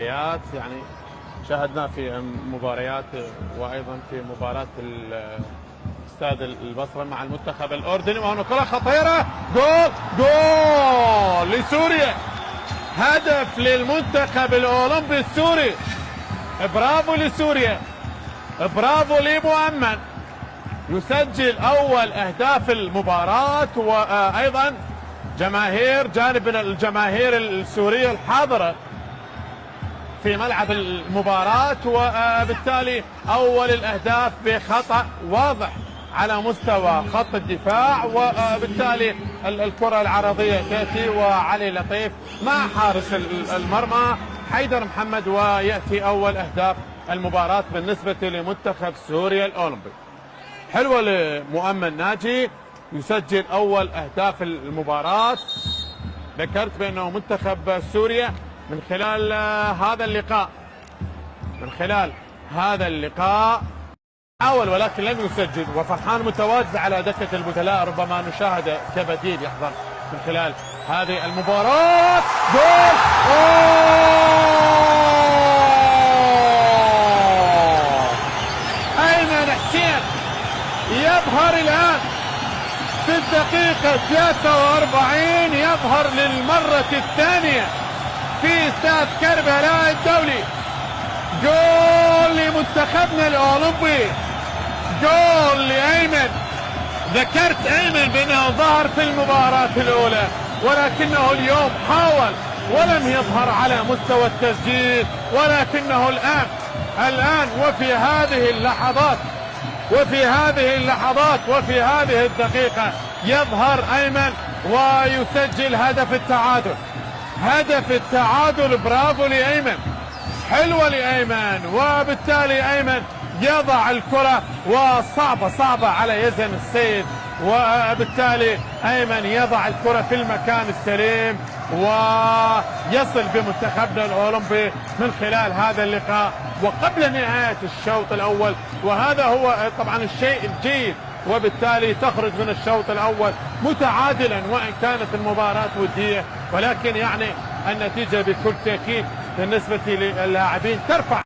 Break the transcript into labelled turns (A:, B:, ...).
A: يعني شاهدنا في مباريات وايضا في مباراه استاد البصره مع المنتخب الاردني، وهنا كره خطيره، جول لسوريا، هدف للمنتخب الاولمبي السوري. برافو لسوريا، برافو لمؤمن، يسجل اول اهداف المباراه. وايضا جانب الجماهير السوريه الحاضره في ملعب المباراة، وبالتالي أول الأهداف بخطأ واضح على مستوى خط الدفاع، وبالتالي الكرة العرضية تأتي وعلي لطيف مع حارس المرمى حيدر محمد، ويأتي أول أهداف المباراة بالنسبة لمنتخب سوريا الأولمبي. حلوة لمؤمن ناجي، يسجل أول أهداف المباراة. ذكرت بأنه منتخب سوريا من خلال هذا اللقاء حاول ولكن لم يسجل، وفرحان متواجد على دكة البدلاء، ربما نشاهده كبديل يحضر من خلال هذه المباراة. جول! أيمن حسين يظهر الآن في الدقيقة 43، يظهر للمرة الثانية في استاد كربلاء الدولي. جول لمنتخبنا الاولمبي، جول لايمن. ذكرت ايمن بانه ظهر في المباراة الاولى، ولكنه اليوم حاول ولم يظهر على مستوى التسجيل، ولكنه الان وفي هذه هذه الدقيقة يظهر ايمن ويسجل هدف التعادل. برافو لأيمن، حلوة لأيمن، وبالتالي أيمن يضع الكرة وصعبة على يزن السيد، وبالتالي أيمن يضع الكرة في المكان السليم ويصل بمنتخبنا الأولمبي من خلال هذا اللقاء وقبل نهاية الشوط الأول، وهذا هو طبعا الشيء الجيد. وبالتالي تخرج من الشوط الأول متعادلا، وإن كانت المباراة ودية، ولكن يعني النتيجة بكل تأكيد بالنسبة للاعبين ترفع